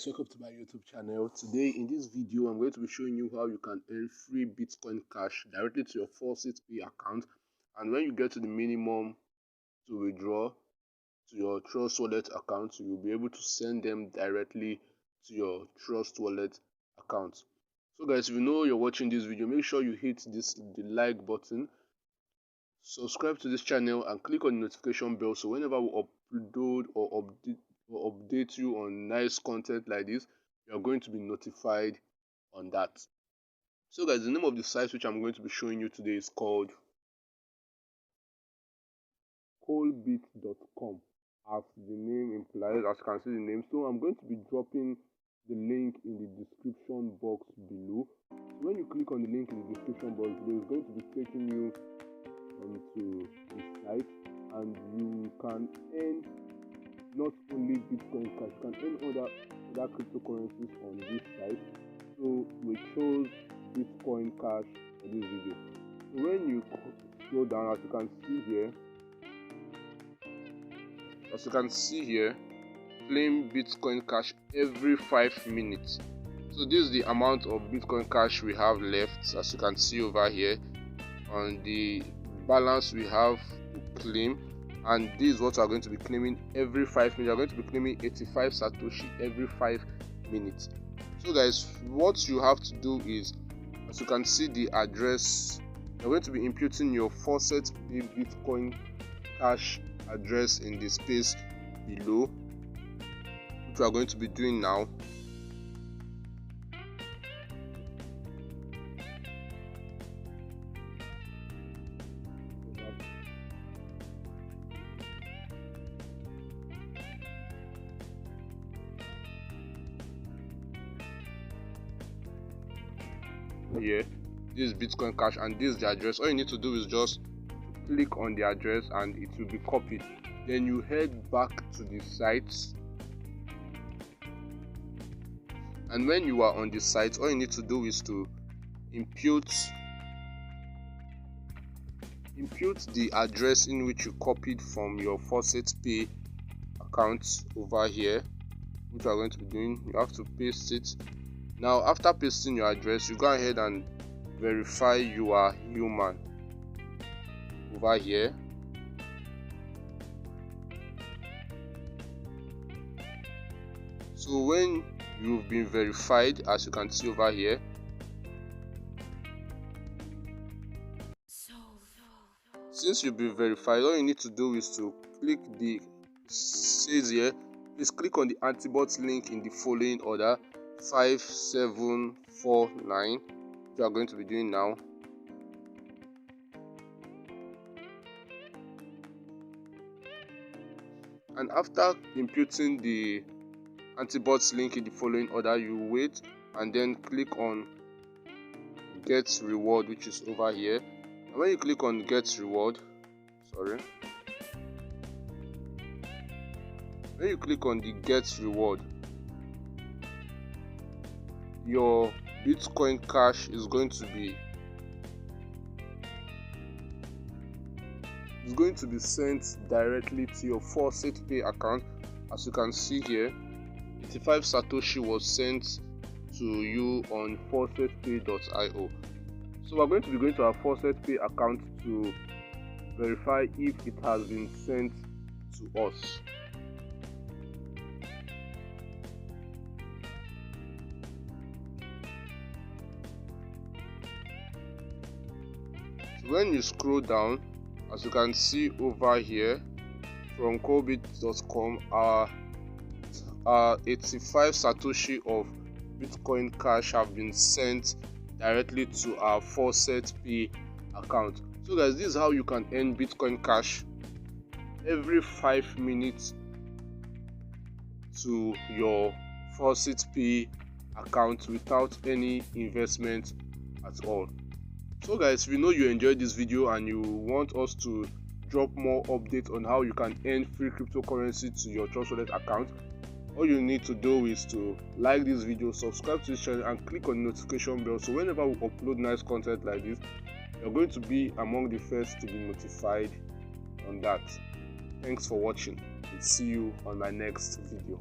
guys, welcome to my YouTube channel. Today in this video I'm going to be showing you how you can earn free Bitcoin cash directly to your Faucetpay account, and when you get to the minimum to withdraw to your Trust Wallet account, you will be able to send them directly to your Trust Wallet account. So guys, if you know you're watching this video, make sure you hit the like button, subscribe to this channel and click on the notification bell, so whenever we upload or update you on nice content like this, you are going to be notified on that. So guys, the name of the site which I'm going to be showing you today is called coldbit.com, as the name implies, as you can see the name. So I'm going to be dropping the link in the description box below. So when you click on the link in the description box below, it's going to be taking you onto the site, and you can earn not only Bitcoin cash, you can earn other cryptocurrencies on this site. So we chose Bitcoin cash for this video. So when you scroll down, as you can see here, claim Bitcoin cash every 5 minutes. So this is the amount of Bitcoin cash we have left, as you can see over here, on the balance we have to claim. And this is what we are going to be claiming every 5 minutes. We are going to be claiming 85 Satoshi every 5 minutes. So guys, what you have to do is, as you can see the address, you're going to be imputing your Faucetpay Bitcoin cash address in the space below, which we are going to be doing now. Here, this is Bitcoin cash and this is the address. All you need to do is just click on the address and it will be copied. Then you head back to the site, and when you are on the site, all you need to do is to impute the address in which you copied from your Faucetpay account over here, which we are going to be doing. You have to paste it. Now after pasting your address, you go ahead and verify you are human over here. So when you've been verified, as you can see over here, since you've been verified, all you need to do is to click the says here, please click on the antibot link in the following order: 5, 7, 4, 9, which we are going to be doing now. And after imputing the antibots link in the following order, you wait and then click on get reward, which is over here. And when you click on get reward, when you click on the get reward, your Bitcoin cash is going to be sent directly to your Faucetpay account. As you can see here, 85 Satoshi was sent to you on Faucetpay.io. So we're going to be going to our Faucetpay account to verify if it has been sent to us. When you scroll down, as you can see over here, from coldbit.com, our 85 Satoshi of Bitcoin cash have been sent directly to our Faucetpay account. So guys, this is how you can earn Bitcoin cash every 5 minutes to your Faucetpay account without any investment at all. So guys, if you know you enjoyed this video and you want us to drop more updates on how you can earn free cryptocurrency to your Trust Wallet account, all you need to do is to like this video, subscribe to this channel and click on the notification bell, so whenever we upload nice content like this, you're going to be among the first to be notified on that. Thanks for watching and see you on my next video.